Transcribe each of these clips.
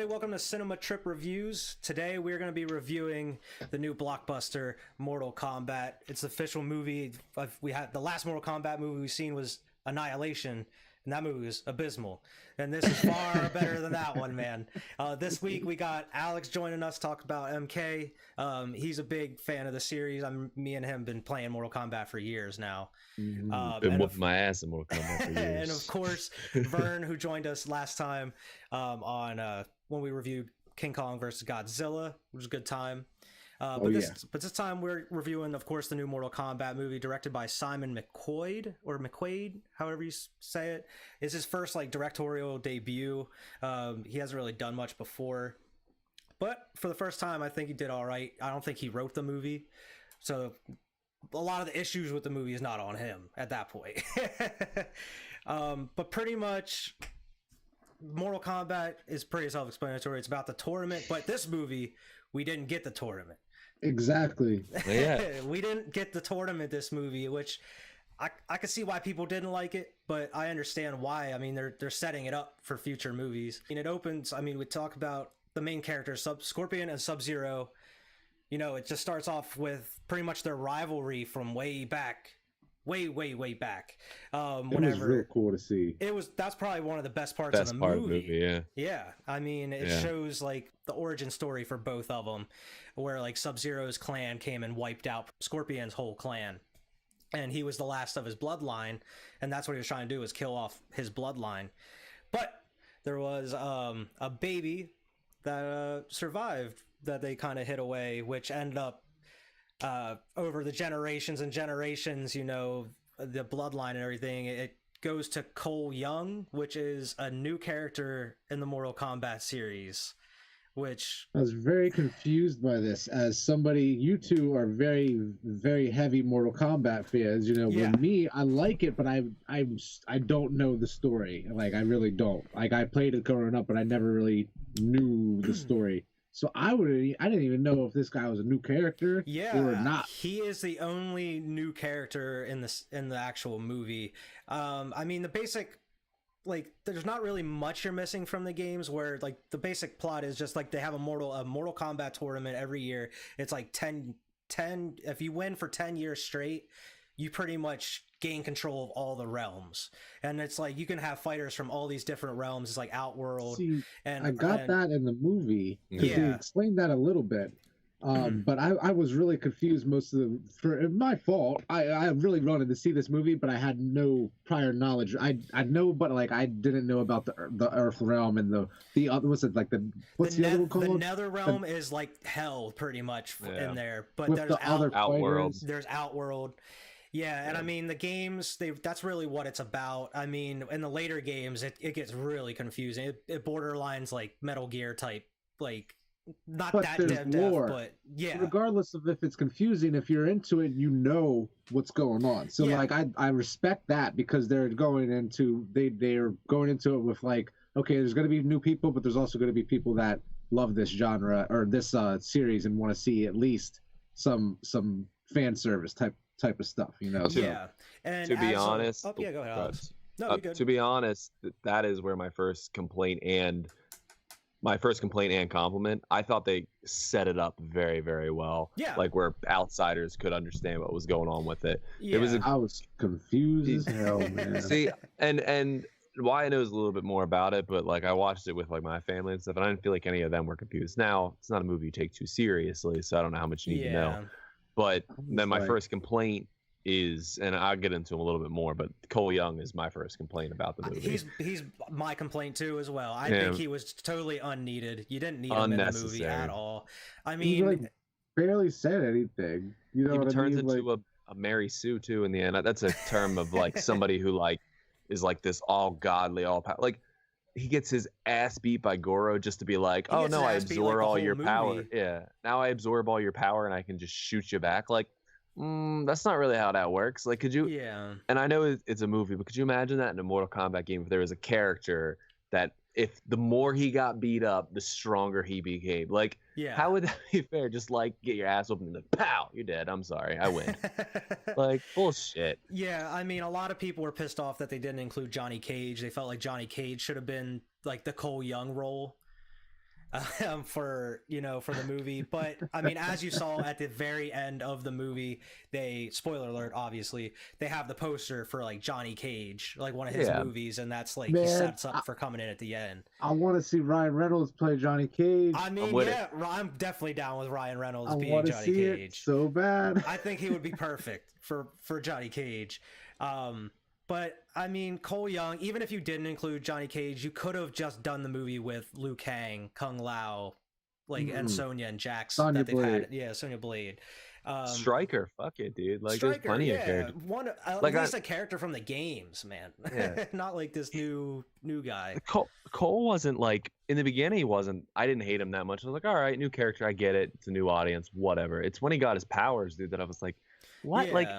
everybody, welcome to Cinema Trip Reviews. Today we're going to be reviewing the new blockbuster Mortal Kombat. It's the official movie. We had the last Mortal Kombat movie we've seen was Annihilation, and that movie was abysmal. And this is far better than that one, man. This week we got Alex joining us to talk about MK. He's a big fan of the series. Me and him been playing Mortal Kombat for years now. Been whooping my ass in Mortal Kombat for years. And of course, Vern, who joined us last time on when we reviewed King Kong versus Godzilla, which was a good time. But this time we're reviewing, of course, the new Mortal Kombat movie directed by Simon McQuaid, however you say it. It's his first directorial debut. He hasn't really done much before, but for the first time, I think he did all right. I don't think he wrote the movie, so a lot of the issues with the movie is not on him at that point. But pretty much Mortal Kombat is pretty self-explanatory. It's about the tournament, but this movie, we didn't get the tournament. Exactly. Yeah. We didn't get the tournament this movie, which I could see why people didn't like it, but I understand why. I mean, they're setting it up for future movies. And it opens, we talk about the main characters, Scorpion and Sub-Zero. You know, it just starts off with pretty much their rivalry from way back. Way back. It was real cool to see. That's probably one of the best parts of the movie. Yeah. Yeah. I mean, it shows the origin story for both of them, where Sub-Zero's clan came and wiped out Scorpion's whole clan. And he was the last of his bloodline, and that's what he was trying to do, was kill off his bloodline. But there was a baby that survived that they kind of hid away, which ended up over the generations and generations, the bloodline and everything, it goes to Cole Young, which is a new character in the Mortal Kombat series. Which I was very confused by this, as somebody, you two are very, very heavy Mortal Kombat fans. With me, I like it, but I don't know the story. I really don't. I played it growing up, but I never really knew the story. So I didn't even know if this guy was a new character or not. He is the only new character in the actual movie. The basic, there's not really much you're missing from the games, where the basic plot is just they have a Mortal Kombat tournament every year. It's 10 if you win for 10 years straight, you pretty much gain control of all the realms, and it's you can have fighters from all these different realms. It's Outworld. See, and I got that in the movie. They explained that a little bit. But I was really confused most of for my fault. I really wanted to see this movie, but I had no prior knowledge. I know, but I didn't know about the Earth realm and the other. What's it what's the other one called? The Nether realm is hell, pretty much in there. But with there's other Outworld. There's Outworld. Yeah, and the games, that's really what it's about. In the later games, it gets really confusing. It borderlines Metal Gear type, not but that depth, but yeah. Regardless of if it's confusing, if you're into it, you know what's going on. So I respect that, because they're going into it with okay, there's going to be new people, but there's also going to be people that love this genre or this series and want to see at least some fan service type of stuff, Yeah. And to be honest, go ahead, Alex. No, you're good. To be honest, that is where my first complaint and compliment. I thought they set it up very, very well. Yeah. Where outsiders could understand what was going on with it. Yeah. I was confused as hell, man. See, and Wyatt knows a little bit more about it, but I watched it with my family and stuff, and I didn't feel like any of them were confused. Now, it's not a movie you take too seriously, so I don't know how much you need to know. But then my first complaint is, and I'll get into him a little bit more, but Cole Young is my first complaint about the movie. He's my complaint too as well. I think he was totally unneeded. You didn't need him in the movie at all. He barely said anything. He turns into a Mary Sue too in the end. That's a term of somebody who is this all godly, all power. He gets his ass beat by Goro just to be oh no, I absorb all your power. Yeah, now I absorb all your power and I can just shoot you back. That's not really how that works. Could you? Yeah. And I know it's a movie, but could you imagine that in a Mortal Kombat game if there was a character that if the more he got beat up, the stronger he became? How would that be fair? Just get your ass open and pow, you're dead. I'm sorry, I win. Bullshit. Yeah, a lot of people were pissed off that they didn't include Johnny Cage. They felt like Johnny Cage should have been the Cole Young role. for the movie. But I mean, as you saw at the very end of the movie, they, spoiler alert, obviously, they have the poster for like Johnny Cage, like one of his movies, and that's like he sets up for coming in at the end. I want to see Ryan Reynolds play Johnny Cage. I mean, I'm definitely down with Ryan Reynolds being Johnny Cage. So bad. I think he would be perfect for Johnny Cage. But I mean, Cole Young, even if you didn't include Johnny Cage, you could have just done the movie with Liu Kang, Kung Lao, like and Sonya and Jax. Sonya Blade. Sonya Blade. Striker, fuck it, dude. Like Striker, there's plenty of characters. At least a character from the games, man. Yeah. Not like this new guy. Cole wasn't like in the beginning. He wasn't. I didn't hate him that much. I was like, all right, new character, I get it. It's a new audience, whatever. It's when he got his powers, dude, that I was like, what? Yeah. Like,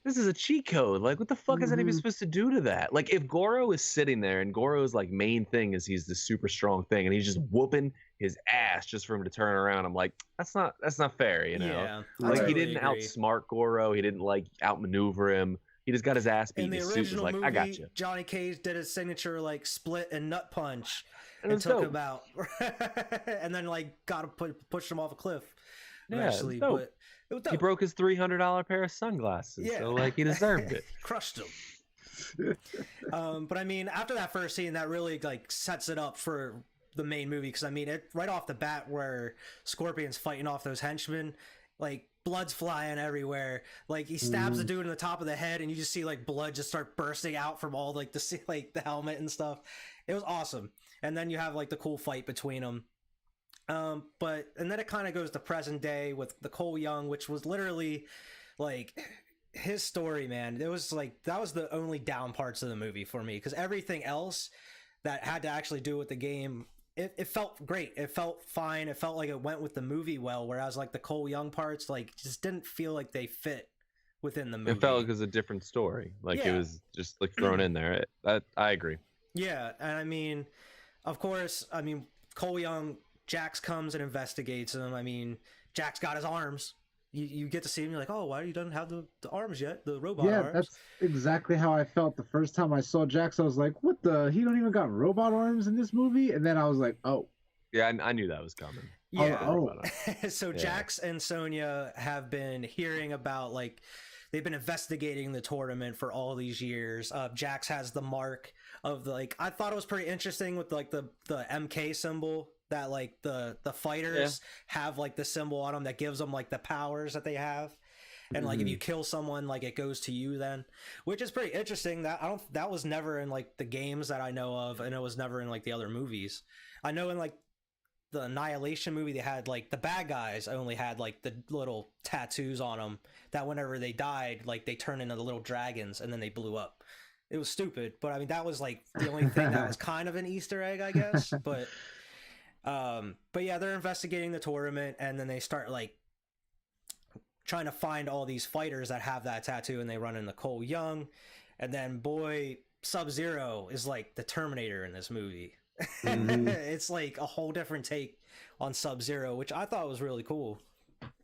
this is a cheat code. Like, what the fuck is anybody supposed to do to that? Like, if Goro is sitting there and Goro's like main thing is he's the super strong thing and he's just whooping his ass just for him to turn around, I'm like, that's not fair, you know? Yeah, like totally he didn't outsmart Goro, he didn't like outmaneuver him. He just got his ass beat. In the original movie, I got you. Johnny Cage did his signature like split and nut punch and took him out, and then like pushed him off a cliff. Eventually, but he broke his $300 pair of sunglasses, so like he deserved it. Crushed him. But I mean, after that first scene, that really like sets it up for the main movie, because I mean, right off the bat, where Scorpion's fighting off those henchmen, like blood's flying everywhere. Like he stabs the dude in the top of the head, and you just see like blood just start bursting out from all like the helmet and stuff. It was awesome. And then you have like the cool fight between them. And then it kind of goes to present day with the Cole Young, which was literally like his story, man. It was like that was the only down parts of the movie for me, because everything else that had to actually do with the game, it felt great. It felt fine. It felt like it went with the movie well, whereas like the Cole Young parts like just didn't feel like they fit within the movie. It felt like it was a different story. Like it was just like thrown in there. I agree. Yeah, and I mean, of course, I mean Cole Young, Jax comes and investigates him. I mean, Jax got his arms. You get to see him. You're like, oh, why he doesn't have the arms yet? The robot arms. Yeah, that's exactly how I felt the first time I saw Jax. I was like, what the? He don't even got robot arms in this movie? And then I was like, oh. Yeah, I knew that was coming. Yeah. So Jax and Sonya have been hearing about, like, they've been investigating the tournament for all these years. Jax has the mark of the, like, I thought it was pretty interesting with like the MK symbol. That like the fighters have like the symbol on them that gives them like the powers that they have, and like if you kill someone, like it goes to you then, which is pretty interesting. That was never in like the games that I know of, and it was never in like the other movies. I know in like the Annihilation movie, they had like the bad guys only had like the little tattoos on them that whenever they died, like they turned into the little dragons and then they blew up. It was stupid, but I mean that was like the only thing that was kind of an Easter egg, I guess. But yeah, they're investigating the tournament, and then they start like trying to find all these fighters that have that tattoo, and they run into Cole Young, and then boy, Sub-Zero is like the Terminator in this movie. It's like a whole different take on Sub-Zero, which I thought was really cool.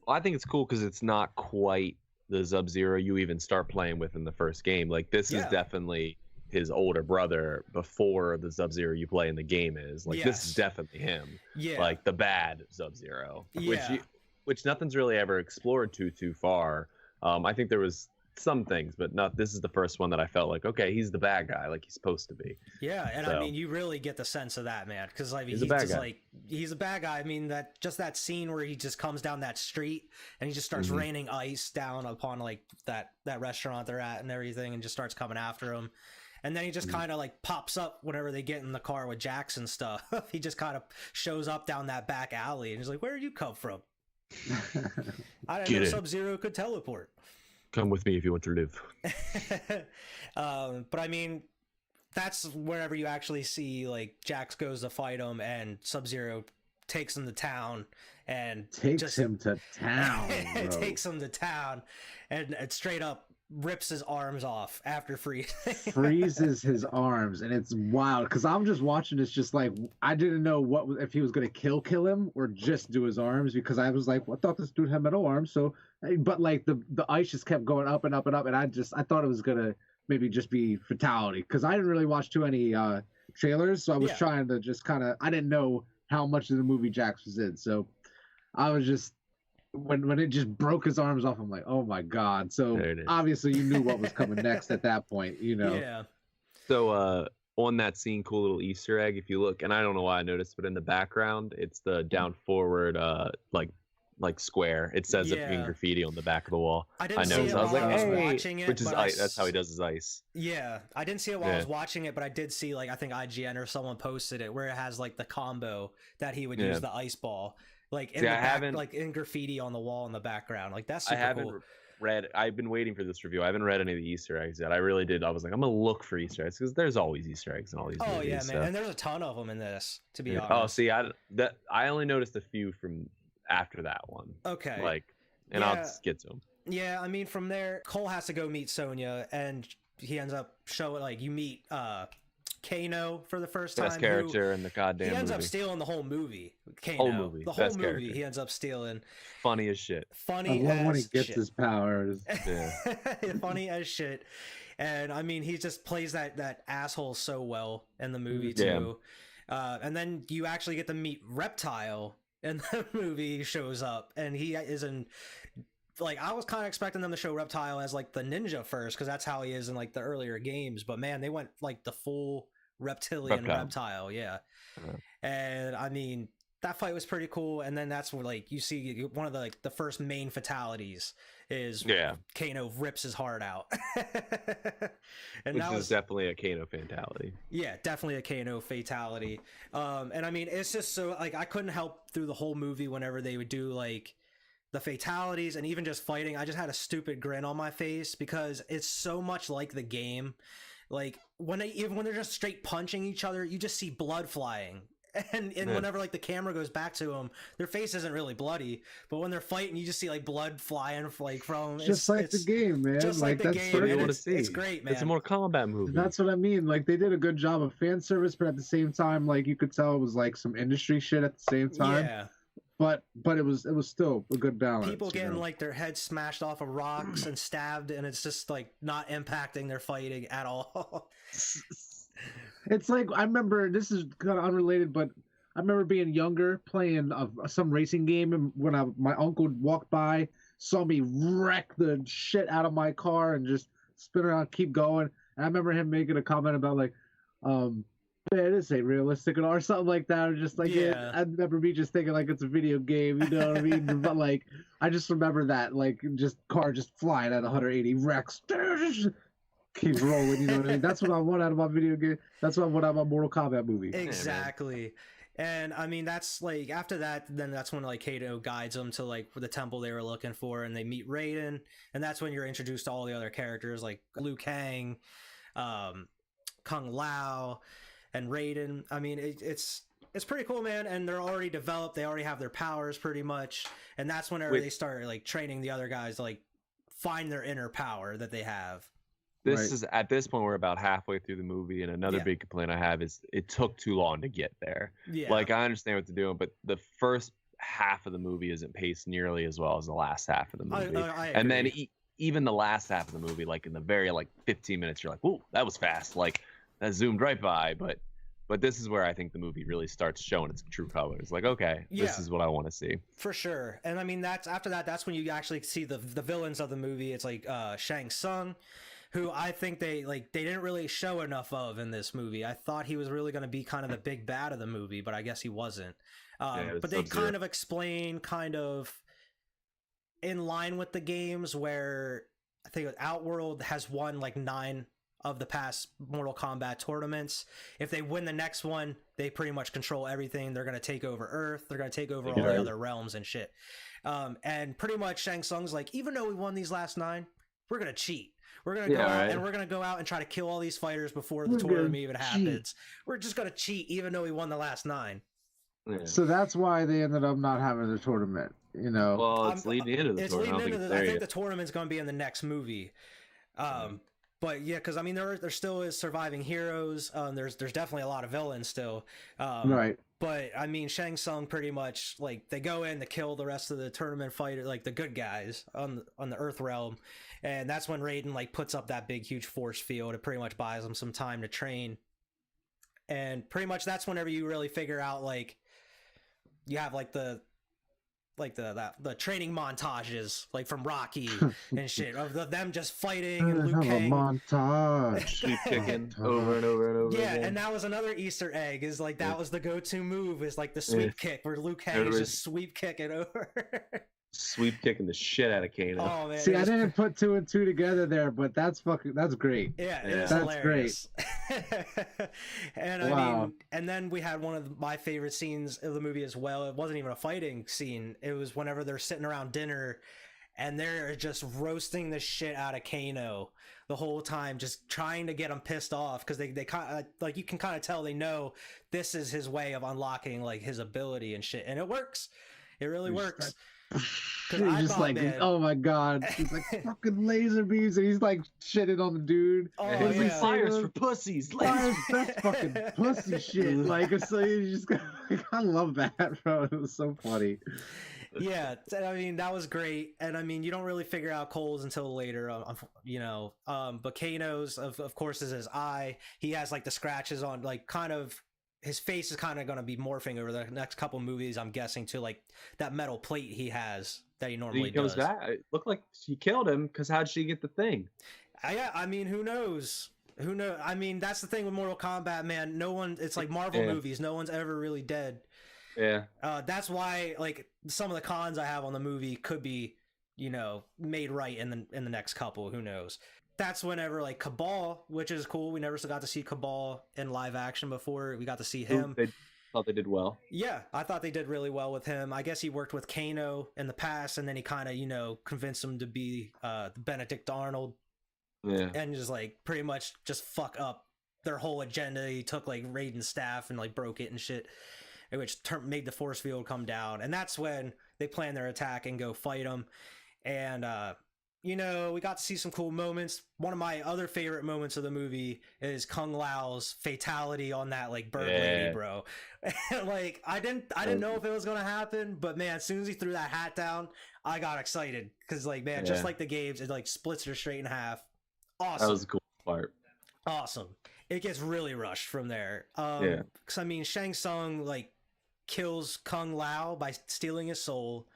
Well, I think it's cool because it's not quite the Sub-Zero you even start playing with in the first game. Like this is definitely his older brother before the Sub-Zero you play in the game is. Like this is definitely him. Yeah. Like the bad Sub-Zero. Yeah. Which nothing's really ever explored too far. I think there was some things, but not. This is the first one that I felt like, okay, he's the bad guy, like he's supposed to be. Yeah, and so, I mean, you really get the sense of that, man, because like he's just like he's a bad guy. I mean, that scene where he just comes down that street and he just starts raining ice down upon like that restaurant they're at and everything, and just starts coming after him. And then he just kind of like pops up whenever they get in the car with Jax and stuff. He just kind of shows up down that back alley and he's like, "Where did you come from?" I didn't know Sub-Zero could teleport. Come with me if you want to live. But I mean, that's wherever you actually see like Jax goes to fight him, and Sub-Zero takes him to town and takes him to town, and it straight up rips his arms off after freezes his arms, and it's wild because I'm just watching this, just like I didn't know if he was gonna kill him or just do his arms, because I was like, well, I thought this dude had metal arms, so but like the ice just kept going up and up and up, and I thought it was gonna maybe just be fatality, because I didn't really watch too many trailers, so I was trying to just kind of, I didn't know how much of the movie Jax was in. So I was just when it just broke his arms off, I'm like, oh my god. So obviously you knew what was coming next at that point, you know. Yeah. So on that scene, cool little Easter egg, if you look, and I don't know why I noticed, but in the background, it's the down forward like square. It says it in graffiti on the back of the wall. I didn't see noticed. it I was like, while I was hey, watching it, which is ice. That's how he does his ice. Yeah, I didn't see it while I was watching it, but I did see, like, I think IGN or someone posted it where it has like the combo that he would use the ice ball, like in the back, like in graffiti on the wall in the background. Like that's super cool. I've been waiting for this review. I haven't read any of the Easter eggs yet. I really did. I was like, I'm gonna look for Easter eggs because there's always Easter eggs in all these movies. Oh yeah, man, and there's a ton of them in this. To be honest. Oh, see, I only noticed a few from after that one. Okay. Like, and I'll just get to them. Yeah, I mean, from there, Cole has to go meet Sonya, and he ends up showing, like, you meet Kano for the first time. Best character in the goddamn movie. He ends up stealing the whole movie. Kano. Whole movie. The whole Best movie character. He ends up stealing. Funny as shit. Funny I love as when he gets shit. his powers. Yeah. Funny as shit. And I mean, he just plays that asshole so well in the movie too. And then you actually get to meet Reptile in the movie. He shows up, and he is in, like, I was kind of expecting them to show Reptile as like the ninja first, because that's how he is in like the earlier games, but man, they went like the full reptilian reptile. Yeah. And I mean, that fight was pretty cool. And then that's where, like, you see one of the, like, the first main fatalities is Kano rips his heart out. And which is definitely a Kano fatality. Yeah, definitely a Kano fatality. And I mean, it's just so, like, I couldn't help through the whole movie whenever they would do like the fatalities and even just fighting, I just had a stupid grin on my face because it's so much like the game. Like, even when they're just straight punching each other, you just see blood flying. And whenever, like, the camera goes back to them, their face isn't really bloody, but when they're fighting, you just see, like, blood flying, like, from just like the game, man. Just like the game. You want to see. It's great, man. It's a Mortal Kombat movie. That's what I mean. Like, they did a good job of fan service, but at the same time, like, you could tell it was like some industry shit at the same time. Yeah. But it was still a good balance. People getting like their heads smashed off of rocks and stabbed, and it's just like not impacting their fighting at all. It's like, I remember, this is kind of unrelated, but I remember being younger playing some racing game, and when my uncle walked by, saw me wreck the shit out of my car and just spin around, keep going. And I remember him making a comment about like, man, this ain't realistic or something like that. Or just like, I remember me just thinking like it's a video game, you know what I mean? But like, I just remember that, like, just car just flying at 180, wrecks, keeps rolling, you know what I mean? That's what I want out of my video game. That's what I want out of my Mortal Kombat movie. Exactly. And I mean, that's like, after that, then that's when like Kato guides them to like the temple they were looking for, and they meet Raiden, and that's when you're introduced to all the other characters like Liu Kang, Kung Lao, and Raiden. I mean, it's pretty cool, man. And they're already developed. They already have their powers pretty much. And that's whenever they start like training the other guys to like find their inner power that they have. This is, at this point, we're about halfway through the movie, and another big complaint I have is it took too long to get there. Yeah. Like, I understand what they're doing, but the first half of the movie isn't paced nearly as well as the last half of the movie. And then even the last half of the movie, like in the very like 15 minutes, you're like, "Ooh, that was fast!" Like, that zoomed right by. But this is where I think the movie really starts showing its true colors. Like, okay, this is what I want to see. For sure. And I mean, that's when you actually see the villains of the movie. It's like Shang Tsung, who I think they didn't really show enough of in this movie. I thought he was really going to be kind of the big bad of the movie, but I guess he wasn't. But they kind of explain kind of in line with the games, where I think Outworld has won like 9 of the past Mortal Kombat tournaments. If they win the next one, they pretty much control everything. They're going to take over Earth. They're going to take over all the other realms and shit. And pretty much Shang Tsung's like, even though we won these last 9, we're going to cheat. We're going to go out and we're going to go out and try to kill all these fighters before the tournament even happens. We're just going to cheat even though we won the last 9. Yeah. So that's why they ended up not having the tournament, you know. Well, it's leading into the tournament. I think the tournament's going to be in the next movie. But yeah, because I mean, there still is surviving heroes. There's definitely a lot of villains still. Right. But I mean, Shang Tsung pretty much, like, they go in to kill the rest of the tournament fighter, like the good guys on the Earth realm, and that's when Raiden like puts up that big huge force field. It pretty much buys them some time to train, and pretty much that's whenever you really figure out like you have like the training montages like from Rocky and shit of them just fighting and Liu Kang montage sweep kicking over and over and over again. And that was another Easter egg, is like that was the go-to move, is like the sweep kick where Liu Kang is just sweep kicking over. Sweep kicking the shit out of Kano. Oh man! See, I didn't put 2 and 2 together there, but that's great. Yeah, that's hilarious. Great. And I mean, and then we had one of my favorite scenes of the movie as well. It wasn't even a fighting scene. It was whenever they're sitting around dinner, and they're just roasting the shit out of Kano the whole time, just trying to get him pissed off, because they kind of like, you can kind of tell they know this is his way of unlocking like his ability and shit, and it works. It really works. He's just like, man, oh my god, he's like fucking laser beams, and he's like shitting on the dude. Oh, he's like, fires for pussies. That's fucking pussy shit. Like, so you just, I love that, bro. It was so funny. Yeah, I mean, that was great. And I mean, you don't really figure out Cole's until later, you know. But Kano's, of course, is his eye. He has like the scratches on, like, kind of, his face is kind of going to be morphing over the next couple movies, I'm guessing, to like that metal plate he has that he normally does. Back. It looked like she killed him, because how'd she get the thing? Yeah, I mean, who knows? Who knows? I mean, that's the thing with Mortal Kombat, man. No one, it's like Marvel movies. No one's ever really dead. Yeah. That's why, like, some of the cons I have on the movie could be, you know, made right in the next couple. Who knows? That's whenever, like, Cabal, which is cool. We never got to see Cabal in live action before. We got to see him. They thought they did well. Yeah, I thought they did really well with him. I guess he worked with Kano in the past, and then he kind of, you know, convinced him to be the Benedict Arnold. Yeah. And just, like, pretty much just fuck up their whole agenda. He took, like, Raiden's staff and, like, broke it and shit, which made the force field come down. And that's when they plan their attack and go fight him. And, you know, we got to see some cool moments. One of my other favorite moments of the movie is Kung Lao's fatality on that, like, bird lady, bro. Like, I didn't know if it was gonna happen, but man, as soon as he threw that hat down, I got excited, because, like, man, just like the games, it like splits her straight in half. Awesome. That was a cool part. Awesome. It gets really rushed from there. Because I mean, Shang Tsung like kills Kung Lao by stealing his soul.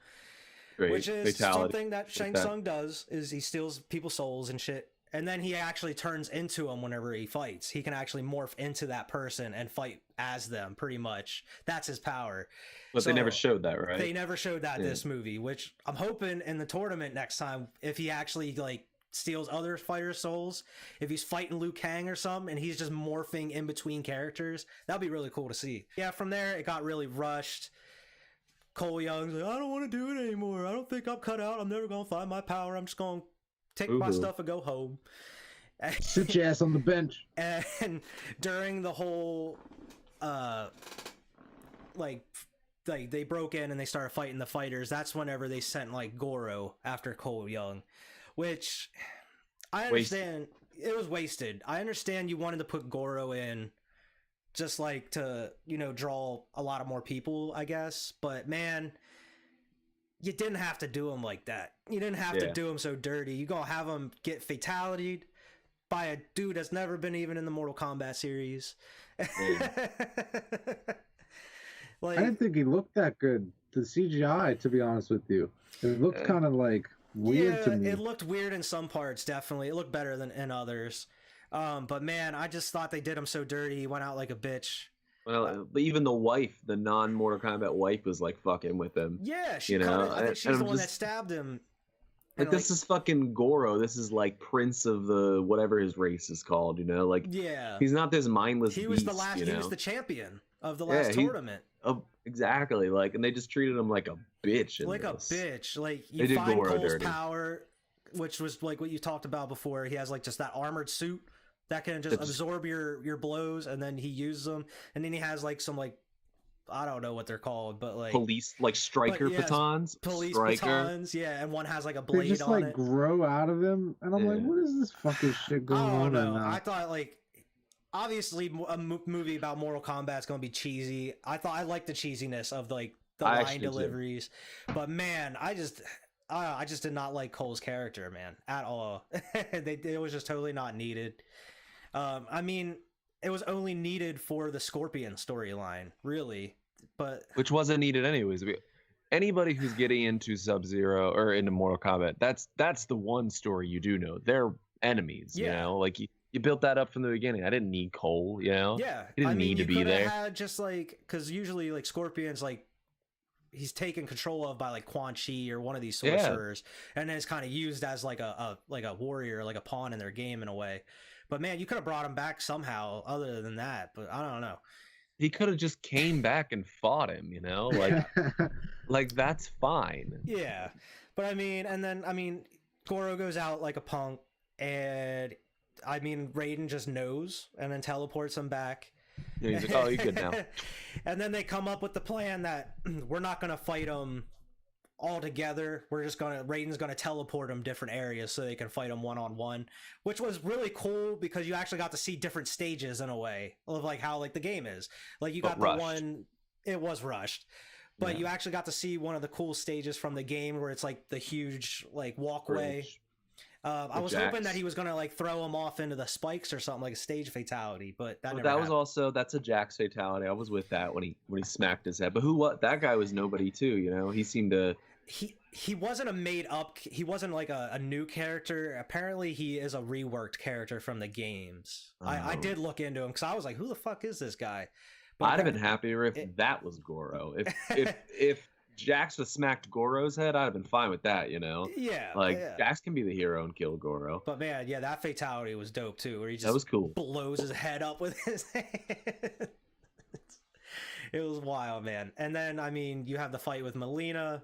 Great. Which is something that Shang Tsung does, is he steals people's souls and shit. And then he actually turns into them whenever he fights. He can actually morph into that person and fight as them, pretty much. That's his power. But they never showed that, right? They never showed that in this movie, which I'm hoping in the tournament next time, if he actually, like, steals other fighters' souls, if he's fighting Liu Kang or something, and he's just morphing in between characters, that'd be really cool to see. Yeah, from there, it got really rushed. Cole Young's like, I don't want to do it anymore. I don't think I'm cut out. I'm never going to find my power. I'm just going to take my stuff and go home. Sit your ass on the bench. And during the whole, like they broke in and they started fighting the fighters, that's whenever they sent, like, Goro after Cole Young, which I understand. It was wasted. I understand you wanted to put Goro in just, like, to, you know, draw a lot of more people, I guess. But, man, you didn't have to do him like that. You didn't have to do him so dirty. You gonna have him get fatality'd by a dude that's never been even in the Mortal Kombat series. Like, I didn't think he looked that good. The CGI, to be honest with you, it looked kind of, like, weird to me. It looked weird in some parts, definitely. It looked better than in others. But man, I just thought they did him so dirty. He went out like a bitch. Well, but even the wife, the non-Mortal Kombat wife, was like fucking with him. Yeah, she I think she's the one that stabbed him. Like, this is fucking Goro. This is like Prince of the whatever his race is called. You know, like, he's not this mindless. He was beast, the last. You know? He was the champion of the last tournament. Exactly. Like, and they just treated him like a bitch. Like a bitch. Like, you find Cole's power, which was like what you talked about before. He has, like, just that armored suit that can just absorb your blows, and then he uses them, and then he has, like, some, like, I don't know what they're called, but, like, police, like, striker batons. Batons, yeah, and one has, like, a blade they just, on like, it. Grow out of him, and I'm like, what is this fucking shit going on? I don't know. I thought, like, obviously a movie about Mortal Kombat is going to be cheesy. I liked the cheesiness of, like, the line deliveries, but man, I just did not like Cole's character, man, at all. It was just totally not needed. I mean, it was only needed for the Scorpion storyline, really. which wasn't needed anyways. Anybody who's getting into Sub-Zero or into Mortal Kombat, that's the one story you do know. They're enemies, you know? Like you built that up from the beginning. I didn't need Cole, you know? Yeah. He didn't need to be there. Had just like, because usually like Scorpion's like he's taken control of by like Quan Chi or one of these sorcerers, and then it's kind of used as like a warrior, like a pawn in their game in a way. But man, you could have brought him back somehow other than that, but I don't know. He could have just came back and fought him, you know? Like like that's fine. Yeah. But I mean, Goro goes out like a punk, and I mean Raiden just knows and then teleports him back. Yeah, he's like, oh, you're good now. And then they come up with the plan that we're not gonna fight him all together. Raiden's gonna teleport them different areas so they can fight them one-on-one, which was really cool because you actually got to see different stages in a way of like how like the game is. Like you got the one, it was rushed, but you actually got to see one of the cool stages from the game where it's like the huge like walkway. I was hoping that he was gonna like throw him off into the spikes or something, like a stage fatality, but that never happened. That's a Jax fatality. I was with that when he smacked his head. But that guy was nobody too, you know? He seemed to he wasn't a made up, he wasn't like a new character. Apparently he is a reworked character from the games. I did look into him because I was like, who the fuck is this guy? But I'd have been happier if that was Goro. If Jax was smacked Goro's head, I'd have been fine with that, you know? Yeah. Like, Jax can be the hero and kill Goro. But man, yeah, that fatality was dope too, where he just that was cool. Blows his head up with his hand. It was wild, man. And then, I mean, you have the fight with Melina.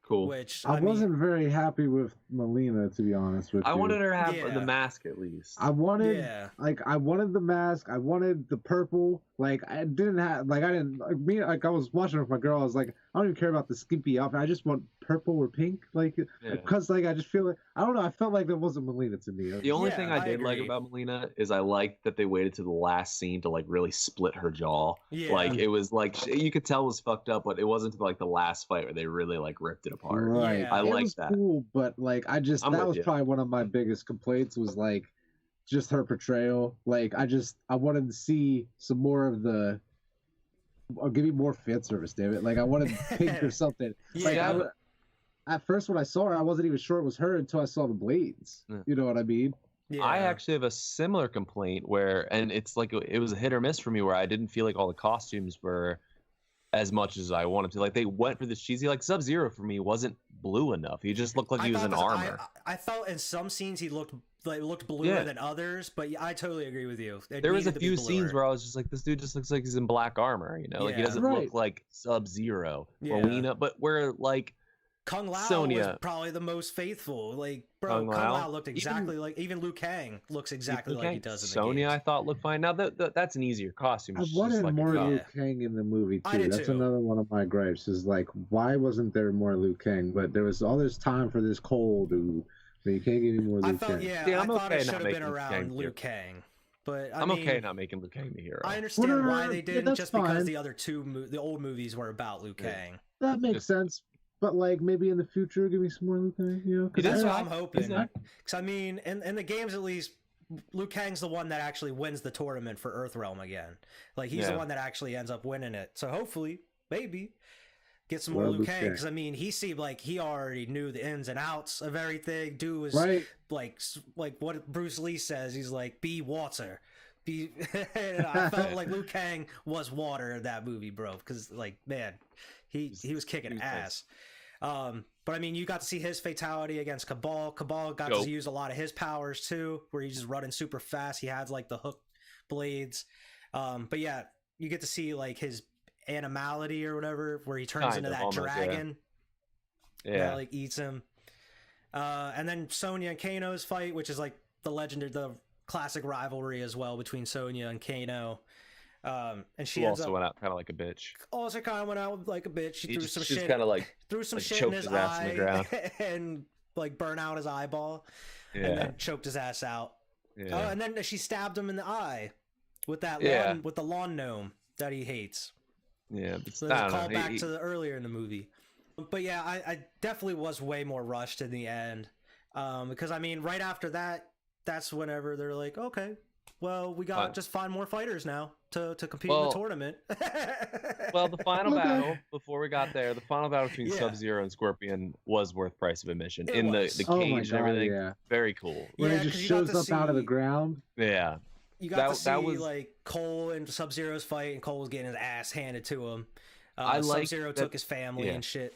Cool. Which I wasn't very happy with Melina, to be honest with you. I wanted her to have the mask at least. I wanted the mask. I wanted the purple. Like I was watching with my girl. I was like, I don't even care about the skimpy outfit. I just want purple or pink. Like, because like I just feel like I don't know. I felt like that wasn't Melina to me. The only thing I did like about Melina is I liked that they waited to the last scene to like really split her jaw. Yeah. Like it was like you could tell it was fucked up, but it wasn't until like the last fight where they really like ripped it apart. Right. I liked that. Cool, but like that was probably one of my biggest complaints was like just her portrayal. Like I wanted to see some more of the. Or give me more fan service, damn it! Like I wanted pink or something. At first, when I saw her, I wasn't even sure it was her until I saw the blades. Yeah. You know what I mean? Yeah. I actually have a similar complaint and it's like it was a hit or miss for me where I didn't feel like all the costumes were as much as I wanted to. Like they went for this cheesy, like Sub-Zero for me wasn't blue enough. He just looked like he was in armor. I felt in some scenes he looked bluer than others, but I totally agree with you. There was a few scenes where I was just like, this dude just looks like he's in black armor, you know? Like he doesn't look like Sub-Zero. Melina, but where like Kung Lao was probably the most faithful. Like, bro, Kung Lao looked exactly even Liu Kang looks exactly like he does in the Sonya, games. I thought looked fine. Now that's an easier costume. I wanted more Liu Kang in the movie too. That's another one of my gripes. Is like, why wasn't there more Liu Kang? But there was all this time for this Cole dude. But you can't give me more Liu Kang. I thought it should have been around Liu Kang. But I'm okay not making Liu Kang the hero. I understand why they didn't, just because the other the old movies were about Liu Kang. That makes sense. But like maybe in the future, give me some more Liu Kang. You know, that's what I'm hoping. Because I mean, in the games at least, Liu Kang's the one that actually wins the tournament for Earthrealm again. Like he's the one that actually ends up winning it. So hopefully, maybe get some more Liu Kang. Because I mean, he seemed like he already knew the ins and outs of everything. Dude was like what Bruce Lee says. He's like, be water. And I felt like Liu Kang was water in that movie, bro. Because like, man, he was kicking ass. But I mean, you got to see his fatality against Cabal. Cabal got to use a lot of his powers too, where he's just running super fast. He has like the hook blades. But yeah, you get to see like his animality or whatever, where he turns into that dragon. That like eats him. And then Sonya and Kano's fight, which is like the classic rivalry as well between Sonya and Kano. And she also went out kind of like a bitch. Also kind of went out like a bitch. She threw some shit. Kind of like threw some shit in his eye and like burn out his eyeball, and then choked his ass out. Yeah. And then she stabbed him in the eye with that with the lawn gnome that he hates. Yeah, so there's a call back to the earlier in the movie. But yeah, I definitely was way more rushed in the end, because I mean, right after that, that's whenever they're like, okay, well, we got just find more fighters now to compete in the tournament. Well, the final battle, before we got there, the final battle between Sub-Zero and Scorpion was worth price of admission. The cage and everything. Yeah. Very cool. When it just shows up out of the ground. Yeah. You got to see like Cole and Sub-Zero's fight, and Cole was getting his ass handed to him. Sub-Zero took his family and shit.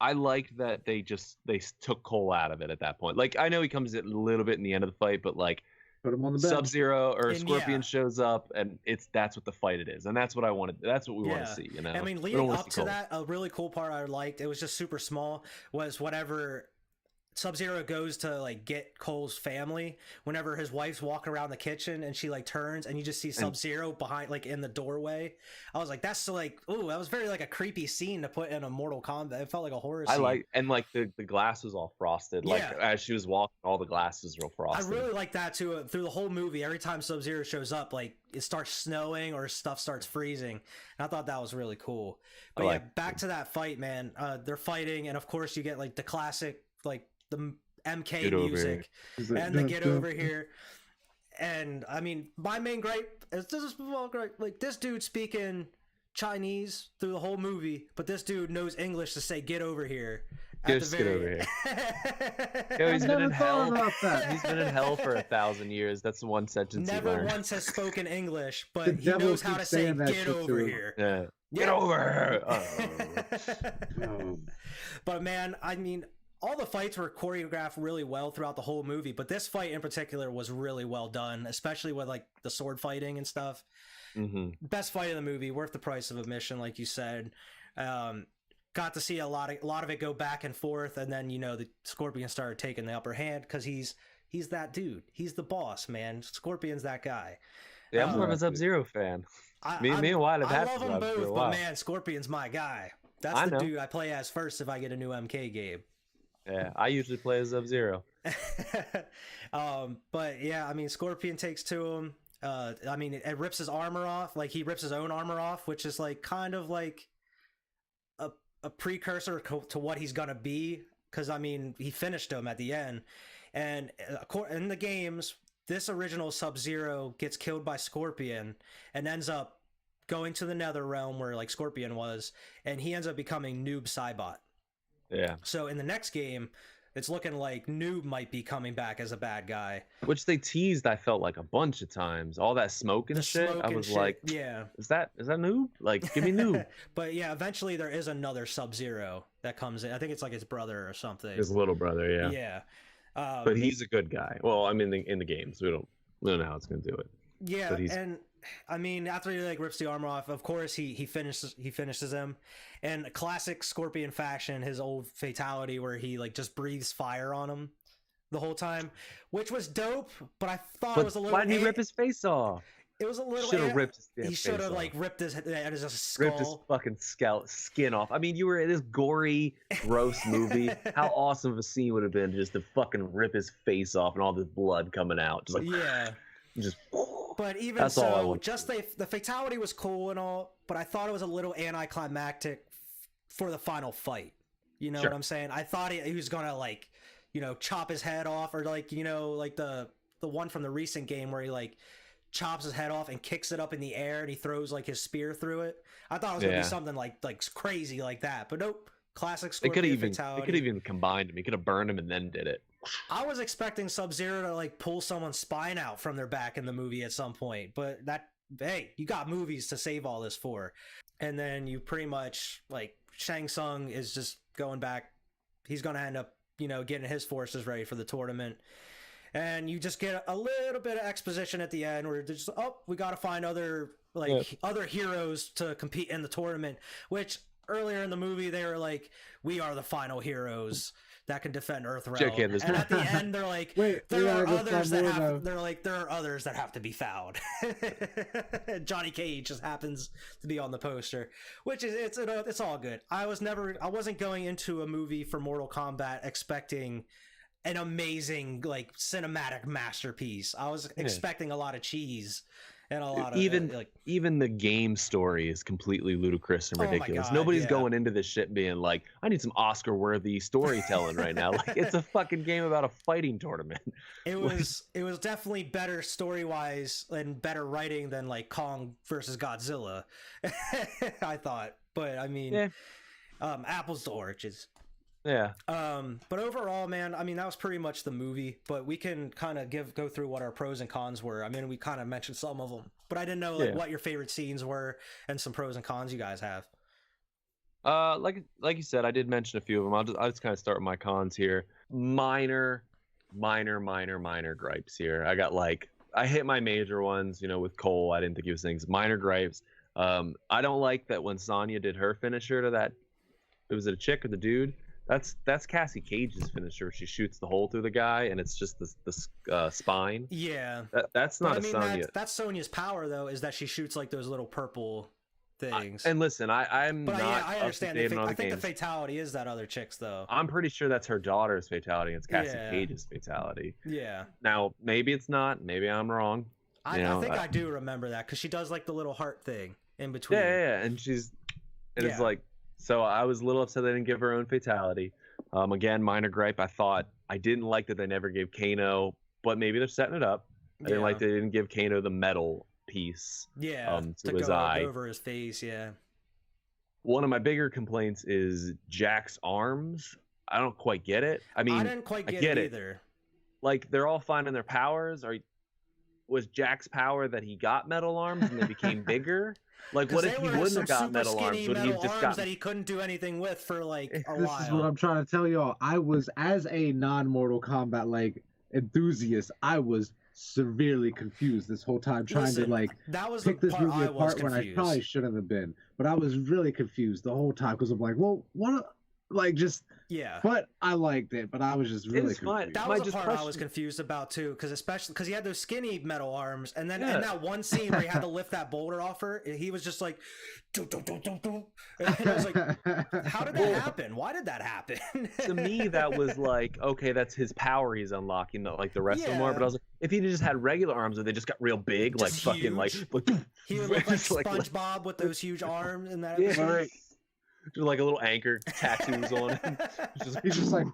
I liked that they took Cole out of it at that point. Like, I know he comes in a little bit in the end of the fight, but like, put him on the bench. Sub-Zero or Scorpion shows up, and that's what the fight it is, and that's what I wanted. That's what we want to see. You know, I mean, leading up to that, a really cool part I liked. It was just super small. Was whatever Sub-Zero goes to like get Cole's family, whenever his wife's walking around the kitchen and she like turns and you just see Sub-Zero behind, like in the doorway. I was like, that's so like, ooh, that was very like a creepy scene to put in a Mortal Kombat. It felt like a horror scene. Like the glass was all frosted. Like as she was walking, all the glass was real frosted. I really like that too. Through the whole movie, every time Sub-Zero shows up, like it starts snowing or stuff starts freezing. And I thought that was really cool. But back to that fight, man. They're fighting, and of course you get like the classic like the MK music and the get over here. And I mean, my main gripe is like this dude speaking Chinese through the whole movie, but this dude knows English to say "get over here." Get over here. Yo, he's been in hell. He's been in hell for 1,000 years. That's the one sentence he learned. Never once has spoken English, but he knows how to say "get over here." Yeah. Get over here. But man, I mean, all the fights were choreographed really well throughout the whole movie, but this fight in particular was really well done, especially with like the sword fighting and stuff. Best fight in the movie, worth the price of admission, like you said. Got to see a lot of it go back and forth, and then the Scorpion started taking the upper hand because he's that dude. He's the boss, man. Scorpion's that guy. Yeah, I'm more of a Sub-Zero fan. Me and Wyatt have had I love them both, but man, Scorpion's my guy. That's the dude I play as first if I get a new MK game. Yeah, I usually play as Sub-Zero. But yeah, I mean, Scorpion takes to him. I mean, it rips his armor off. Like, he rips his own armor off, which is like kind of like a precursor to what he's gonna be. Because I mean, he finished him at the end, and in the games, this original Sub-Zero gets killed by Scorpion and ends up going to the Nether Realm where like Scorpion was, and he ends up becoming Noob Saibot. Yeah. So in the next game, it's looking like Noob might be coming back as a bad guy, which they teased. I felt like a bunch of times. All that smoke and shit. I was like, yeah, is that Noob? Like, give me Noob. But yeah, eventually there is another Sub-Zero that comes in. I think it's like his brother or something. His little brother, yeah. Yeah. But he's a good guy. Well, I mean, in the games, we don't know how it's gonna do it. Yeah, and I mean, after he like rips the armor off, of course he finishes him, and a classic Scorpion fashion, his old fatality where he like just breathes fire on him the whole time, which was dope. But I thought it was a little. Why did he rip his face off? It was a little. Should have ripped his face off. He should have like ripped his skull. Ripped his fucking skin off. I mean, you were in this gory, gross movie. How awesome of a scene would have been just to fucking rip his face off and all this blood coming out, just like just. But even so, just the fatality was cool and all, but I thought it was a little anticlimactic for the final fight. You know what I'm saying? I thought he was gonna like, chop his head off, or like, like the one from the recent game where he like chops his head off and kicks it up in the air and he throws like his spear through it. I thought it was gonna be something like crazy like that, but nope. Classic Scorpion fatality. They could have even combined him. He could have burned him and then did it. I was expecting Sub-Zero to like pull someone's spine out from their back in the movie at some point, but hey, you got movies to save all this for. And then you pretty much like Shang Tsung is just going back. He's going to end up, getting his forces ready for the tournament. And you just get a little bit of exposition at the end where they're just, we got to find other heroes to compete in the tournament, which earlier in the movie they were like, we are the final heroes that can defend Earthrealm. And at the end they're like, there are others that have to be found. Johnny Cage just happens to be on the poster, which is it's all good. I wasn't going into a movie for Mortal Kombat expecting an amazing like cinematic masterpiece. I was expecting a lot of cheese, and a lot of even the game story is completely ludicrous and ridiculous. Nobody's going into this shit being like, I need some Oscar-worthy storytelling right now. Like, it's a fucking game about a fighting tournament. It was definitely better story-wise and better writing than like Kong versus Godzilla. I thought, but I mean, apples to oranges. Yeah. But overall, man, I mean, that was pretty much the movie, but we can kind of go through what our pros and cons were. I mean, we kind of mentioned some of them, but I didn't know what your favorite scenes were and some pros and cons you guys have. Like you said, I did mention a few of them. I'll just kind of start with my cons here. Minor gripes here. I hit my major ones, with Cole. I didn't think he was things. Minor gripes. I don't like that when Sonya did her finisher to that. Was it a chick or the dude? That's Cassie Cage's finisher. She shoots the hole through the guy, and it's just the spine. Yeah, that's not Sonya. That's Sonya's power, though, is that she shoots like those little purple things. And listen, I'm not. Yeah, I understand. I think the fatality is that other chick's, though. I'm pretty sure that's her daughter's fatality. It's Cassie Cage's fatality. Yeah. Now maybe it's not. Maybe I'm wrong. I think I do remember that because she does like the little heart thing in between. Yeah, and it's like. So I was a little upset they didn't give her own fatality. Again, minor gripe. I didn't like that they never gave Kano, but maybe they're setting it up. I didn't like they didn't give Kano the metal piece. Yeah, to his eye over his face. Yeah. One of my bigger complaints is Jack's arms. I don't quite get it. I mean, I didn't quite get it either. Like they're all finding their powers. Was Jack's power that he got metal arms and they became bigger? Like, what if he wouldn't have got metal arms? Would he have just got that he couldn't do anything with for like a while? This is what I'm trying to tell y'all. I was, as a non-Mortal Kombat enthusiast, I was severely confused this whole time trying to that was pick this movie apart when I probably shouldn't have been. But I was really confused the whole time because I'm like, well, what? But I liked it, but I was just really confused. That was the part I was confused about too, because especially because he had those skinny metal arms, and then in that one scene where he had to lift that boulder off her, he was just like, doo, doo, doo, doo, doo. And I was like, how did that happen? Why did that happen? To me, that was like, okay, that's his power he's unlocking, not like the rest of them are. But I was like, if he just had regular arms, or they just got real big, like fucking huge. He would look like SpongeBob with those huge arms and that. Right. Just like a little anchor tattoos on him. He's just like.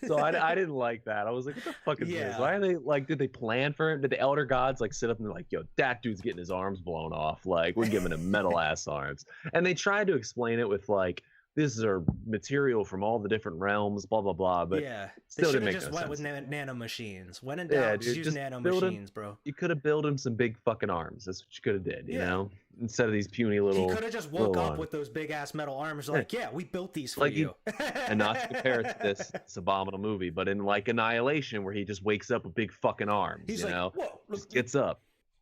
So I didn't like that. I was like, what the fuck is this? Why are they did they plan for it? Did the Elder Gods sit up and they're like, yo, that dude's getting his arms blown off. Like, we're giving him metal ass arms. And they tried to explain it with this is our material from all the different realms, blah blah blah. But still didn't make no sense. Went with nano machines. When in doubt, just use nano machines, bro. You could have built him some big fucking arms. That's what you could have did, you know, instead of these puny little. He could have just woke up with those big ass metal arms, we built these for you. And not to compare it to this abominable movie, but in Annihilation, where he just wakes up with big fucking arms, he's whoa, just gets up.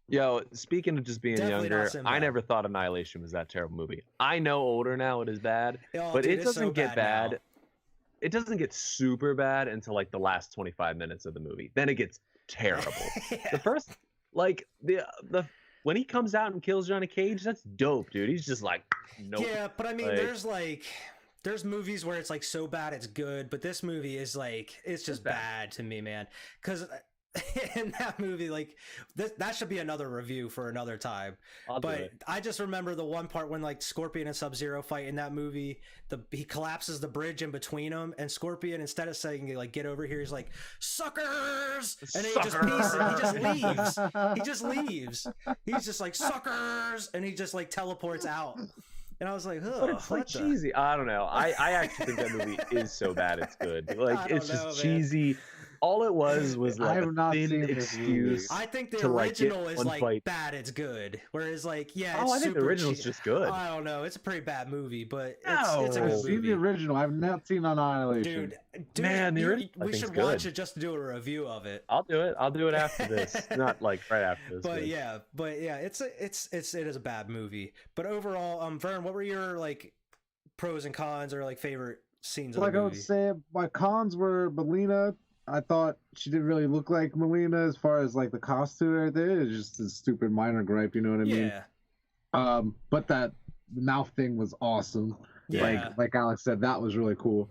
Yo, speaking of just being younger, I never thought Annihilation was that terrible movie. I know older now it is bad, but it doesn't get bad. Now. It doesn't get super bad until the last 25 minutes of the movie. Then it gets terrible. The first, the when he comes out and kills Johnny Cage, that's dope, dude. He's just nope. Yeah, but I mean, there's movies where it's so bad it's good, but this movie is it's just bad to me, man. Because in that movie, that should be another review for another time. But I just remember the one part when Scorpion and Sub-Zero fight in that movie. He collapses the bridge in between them, and Scorpion, instead of saying get over here, he's like, suckers, and then he just leaves. He just leaves. He's just like, suckers, and he just teleports out. And I was like, oh, but it's cheesy. I don't know. I actually think that movie is so bad it's good. It's just cheesy. All it was a thin excuse. I think the original is bad, it's good. Whereas I think the original's just good. I don't know. It's a pretty bad movie, but it's a good movie. I've seen the original. I've not seen Annihilation. Dude, man, we should watch it just to do a review of it. I'll do it. I'll do it after this. Not right after this. But it is a bad movie. But overall, Vern, what were your pros and cons or favorite scenes of the movie? I would say my cons were Melina. I thought she didn't really look like Melina as far as the costume and everything. It's just a stupid minor gripe, you know what I mean? Yeah. But that mouth thing was awesome. Yeah. Like Alex said, that was really cool.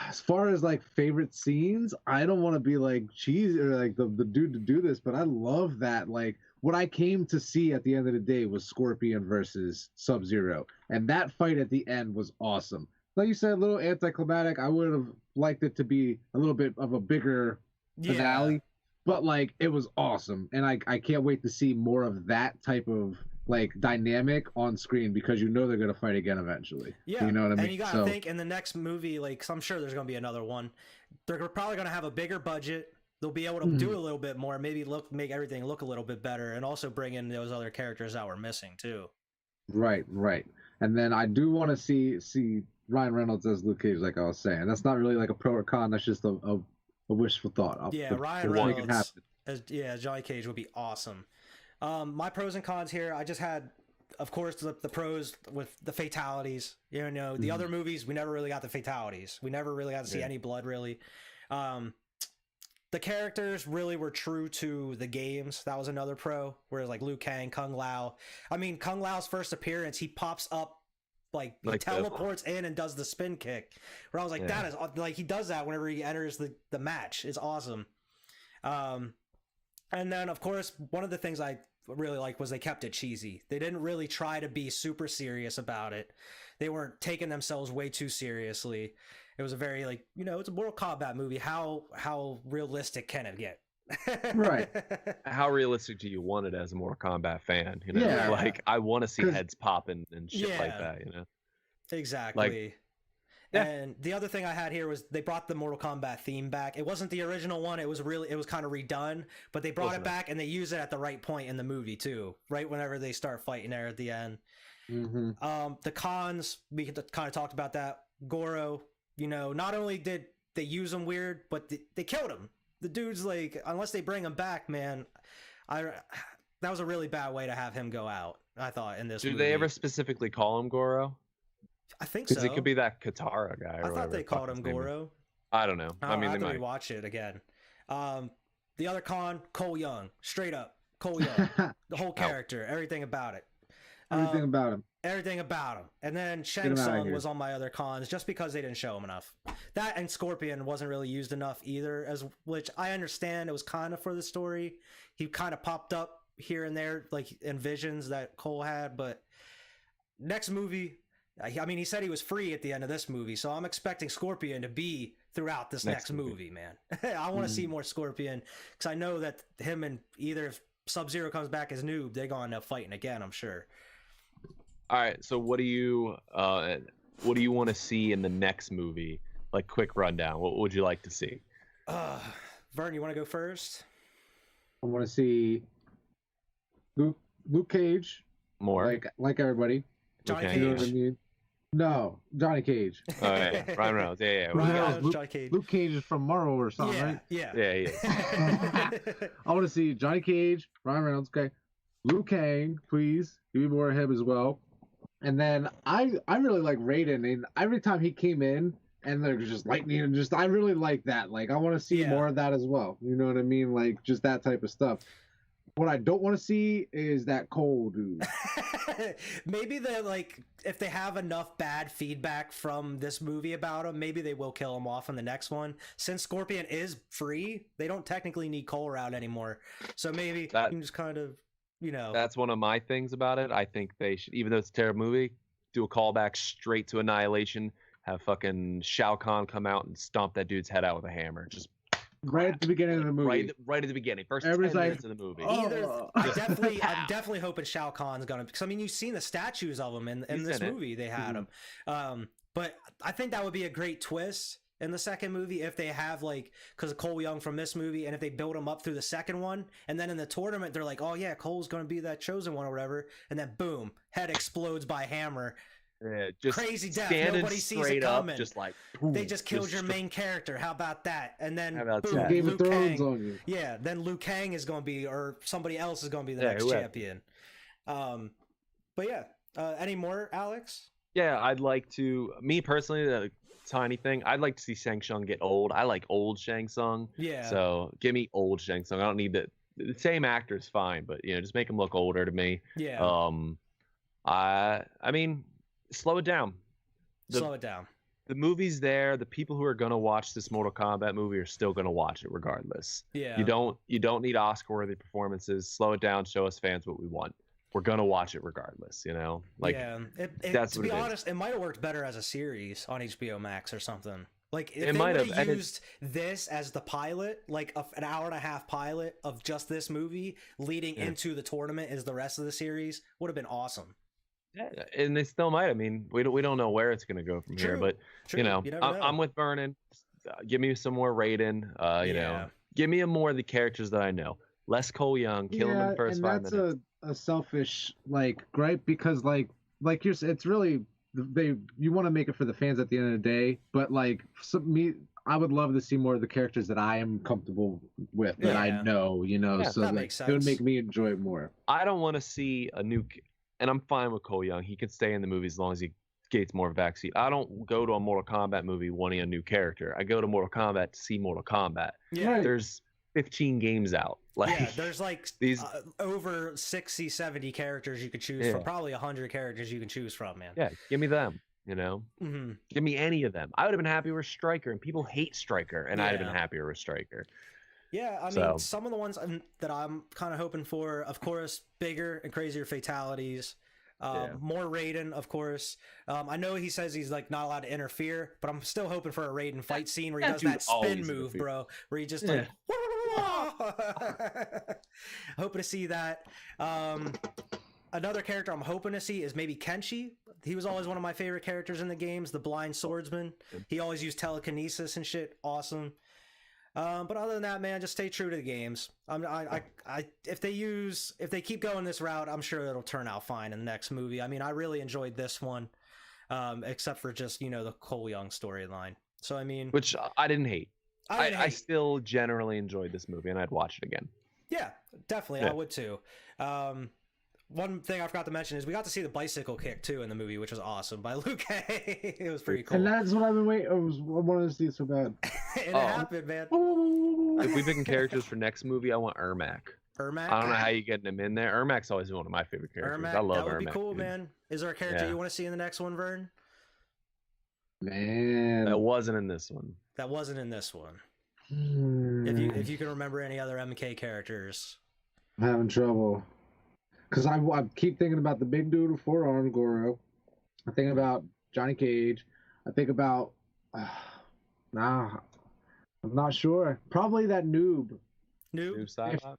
As far as like favorite scenes, I don't want to be like cheesy or like the dude to do this, but I love that. Like what I came to see at the end of the day was Scorpion versus Sub-Zero, and that fight at the end was awesome. Like you said, a little anticlimactic. I would have liked it to be a little bit of a bigger finale, but like it was awesome, and I can't wait to see more of that type of like dynamic on screen because you know they're gonna fight again eventually. Yeah, you know what I mean. And you gotta think in the next movie, like, cause I'm sure there's gonna be another one. They're probably gonna have a bigger budget. They'll be able to do a little bit more, maybe make everything look a little bit better, and also bring in those other characters that were missing too. Right. And then I do want to see Ryan Reynolds as Luke Cage, like I was saying. That's not really like a pro or con. That's just a wishful thought. Ryan Reynolds as Johnny Cage would be awesome. My pros and cons here, I just had, of course, the pros with the fatalities. You know, the other movies, we never really got the fatalities. We never really got to see any blood, really. The characters really were true to the games. That was another pro. Whereas like Liu Kang, Kung Lao. I mean, Kung Lao's first appearance, he pops up, like he teleports in and does the spin kick. Where I was like, that is like, he does that whenever he enters the match. It's awesome. And then, of course, one of the things I really liked was they kept it cheesy. They didn't really try to be super serious about it. They weren't taking themselves way too seriously. It was a very, like, you know, it's a Mortal Kombat movie. How realistic can it get? Right. How realistic do you want it as a Mortal Kombat fan? You know, like I want to see heads popping and shit like that. You know, exactly. Like, and the other thing I had here was they brought the Mortal Kombat theme back. It wasn't the original one. It was kind of redone, but they brought it back and they use it at the right point in the movie too. Right whenever they start fighting there at the end. The cons, we kind of talked about that. Goro, you know, not only did they use him weird, but they killed him. The dude's like, unless they bring him back, man, that was a really bad way to have him go out, I thought, in this movie. Do they ever specifically call him Goro? I think so. Because it could be that Katara guy. I thought they called him Goro. I don't know. I mean, they might watch it again. The other con, Cole Young, straight up Cole Young, the whole character, everything about it. Everything about him. Everything about him. And then Shang Tsung was on my other cons just because they didn't show him enough. That and Scorpion wasn't really used enough either, which I understand it was kind of for the story. He kind of popped up here and there, like in visions that Cole had, but next movie, I mean, he said he was free at the end of this movie, so I'm expecting Scorpion to be throughout this next movie, man. I want to see more Scorpion, because I know that him and either if Sub-Zero comes back as Noob, they're going to end up fighting again, I'm sure. All right, so what do you want to see in the next movie? Like, quick rundown. What would you like to see? Vern, you want to go first? I want to see Luke Cage. More like everybody. Johnny Cage. You know what I mean? No, Johnny Cage. Oh yeah, Ryan Reynolds. Yeah. Ryan Reynolds, Johnny Cage. Luke Cage is from Marvel or something, right? Yeah. Yeah. I want to see Johnny Cage, Ryan Reynolds. Okay, Liu Kang, please give me more of him as well. And then I really like Raiden, and every time he came in and they're just lightning and just I really like that. Like I want to see more of that as well. You know what I mean? Like just that type of stuff. What I don't want to see is that Cole dude. Maybe they're like, if they have enough bad feedback from this movie about him, maybe they will kill him off in the next one. Since Scorpion is free, they don't technically need Cole around anymore. So maybe you can just kind of, you know. That's one of my things about it. I think they should, even though it's a terrible movie, do a callback straight to Annihilation, have fucking Shao Kahn come out and stomp that dude's head out with a hammer. Just right at the beginning of the movie. Right at the beginning. First 10 minutes of the movie. I'm definitely hoping Shao Kahn's gonna, because I mean you've seen the statues of him in this movie. They had him. But I think that would be a great twist in the second movie if they have, like, because of Cole Young from this movie, and if they build him up through the second one, and then in the tournament they're like, oh yeah, Cole's gonna be that chosen one or whatever, and then boom, head explodes by hammer. Yeah, just crazy death. Nobody sees it coming. Up, just like they just killed your main character. How about that? And then boom, Game of Thrones Kang, on you. Yeah, then Liu Kang is going to be, or somebody else is going to be the next champion. But yeah, any more, Alex? Yeah, I'd like to. Me personally, the tiny thing. I'd like to see Shang Tsung get old. I like old Shang Tsung. Yeah. So give me old Shang Tsung. I don't need the same actor is fine, but just make him look older to me. Yeah. I mean. Slow it down. Slow it down. the movie's there. The people who are gonna watch this Mortal Kombat movie are still gonna watch it regardless. Yeah. You don't need Oscar-worthy performances. Slow it down. Show us fans what we want. We're gonna watch it regardless. You know, like that's to what be it honest, is. it might have worked better as a series on HBO Max or something. Like if It they might would have, have and used this as the pilot, like an hour and a half pilot of just this movie leading into the tournament as the rest of the series, would have been awesome. Yeah, and they still might. I mean, we don't know where it's gonna go from here, but you know, I'm with Vernon. Give me some more Raiden. You know, give me more of the characters that I know. Less Cole Young. Kill him in the first 5 minutes. That's a selfish gripe because it's really you want to make it for the fans at the end of the day, but I would love to see more of the characters that I am comfortable with, that I know, so it would make me enjoy it more. I don't want to see a new, and I'm fine with Cole Young. He can stay in the movie as long as he gets more of a backseat. I don't go to a Mortal Kombat movie wanting a new character. I go to Mortal Kombat to see Mortal Kombat. Yeah. Right. There's 15 games out. There's these over 60, 70 characters you could choose from. Probably 100 characters you can choose from, man. Yeah, give me them. Give me any of them. I would have been happy with Stryker, and people hate Stryker, and I'd have been happier with Stryker. Yeah, I mean, some of the ones that I'm kind of hoping for, of course, bigger and crazier fatalities. More Raiden, of course. I know he says he's not allowed to interfere, but I'm still hoping for a Raiden fight scene where he does that spin move, bro, where he just hoping to see that. Another character I'm hoping to see is maybe Kenshi. He was always one of my favorite characters in the games, the blind swordsman. He always used telekinesis and shit. Awesome. But other than that, man, just stay true to the games. If they keep going this route, I'm sure it'll turn out fine in the next movie. I mean, I really enjoyed this one, except for just the Cole Young storyline. So I mean, which I didn't hate. I still generally enjoyed this movie, and I'd watch it again. Yeah, definitely, I would too. One thing I forgot to mention is we got to see the bicycle kick too in the movie, which was awesome by Liu Kang. It was pretty cool. And that's what I've been waiting. I wanted to see it so bad. And it happened, man. If we picking characters for next movie, I want Ermac. Ermac? I don't know how you getting him in there. Ermac's always been one of my favorite characters. I love Ermac. That would be cool, man. Is there a character you want to see in the next one, Vern? Man, that wasn't in this one. That wasn't in this one. If you can remember any other MK characters, I'm having trouble. Because I keep thinking about the big dude with 4 arms, Goro. I think about Johnny Cage. I think about... I'm not sure. Probably that noob. Noob?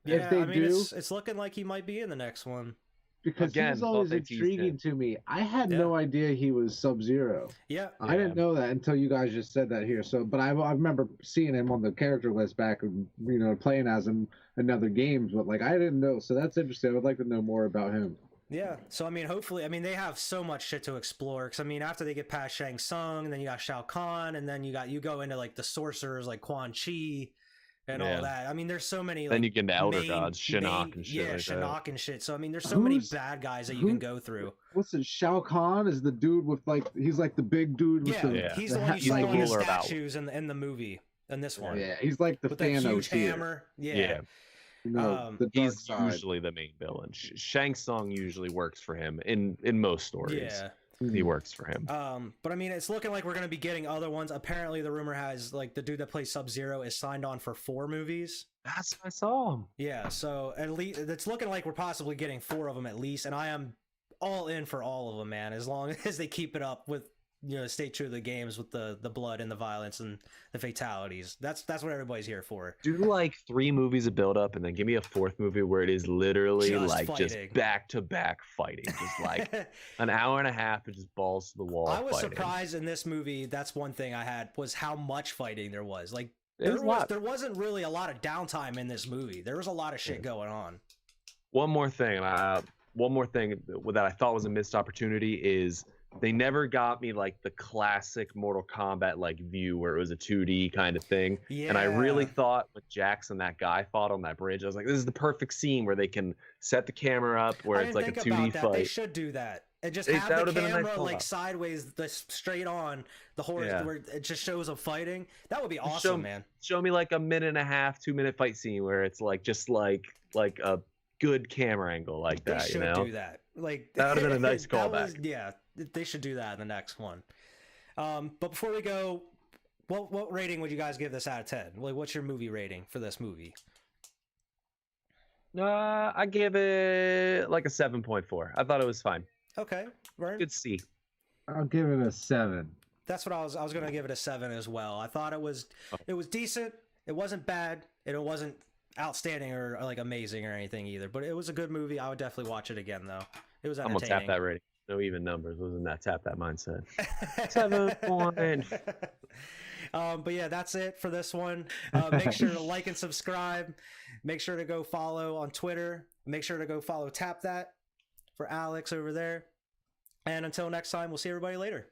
If they do... It's looking like he might be in the next one. Because he's always intriguing to me. I had no idea he was Sub-Zero. Yeah. I didn't know that until you guys just said that here. But I remember seeing him on the character list back, playing as him in other games. But I didn't know. So that's interesting. I would like to know more about him. Yeah. So I mean, hopefully, they have so much shit to explore. Because after they get past Shang Tsung, and then you got Shao Kahn, and then you go into the sorcerers like Quan Chi. And all that. There's so many. Then you get into Elder Gods, Shinnok and shit. Yeah, Shinnok and shit. So there's so many bad guys that you can go through. What's it? Shao Kahn is the dude with he's the big dude with he's the one you see on the statues in the movie in this one. Yeah, he's like the with Thanos that huge hammer. Yeah. He's usually the main villain. Shang Tsung usually works for him in most stories. Yeah. He works for him. But it's looking like we're going to be getting other ones. Apparently, the rumor has the dude that plays Sub-Zero is signed on for 4 movies. That's what I saw. Yeah, so at least it's looking like we're possibly getting 4 of them at least, and I am all in for all of them, man. As long as they keep it up with stay true to the games with the blood and the violence and the fatalities. That's what everybody's here for. Do 3 movies of build up and then give me a 4th movie where it is literally just back to back fighting, just an hour and a half of just balls to the wall. I was fighting. Surprised in this movie. That's one thing I had was how much fighting there was. There wasn't really a lot of downtime in this movie. There was a lot of shit going on. One more thing that I thought was a missed opportunity is they never got me the classic Mortal Kombat view where it was a 2D kind of thing. Yeah. And I really thought when Jax and that guy fought on that bridge, I was like, this is the perfect scene where they can set the camera up where it's a 2D fight. They should do that. And just have the camera sideways, straight on the horse where it just shows them fighting. That would be awesome, man. Show me a 1.5, 2-minute fight scene where it's just like a good camera angle like that. They should do that. That would have been a nice callback. They should do that in the next one. But before we go, what rating would you guys give this out of 10? Like, what's your movie rating for this movie? I give it like a 7.4. I thought it was fine. Okay, Vern? Good C. I'll give it a 7. That's what I was going to give it a 7 as well. I thought it was decent. It wasn't bad, and it wasn't outstanding or like amazing or anything either. But it was a good movie. I would definitely watch it again though. It was entertaining. I'm gonna tap that rating. No even numbers. Wasn't that tap that mindset? 7 point. But yeah, that's it for this one. Make sure to like and subscribe. Make sure to go follow on Twitter. Make sure to go follow Tap That for Alex over there. And until next time, we'll see everybody later.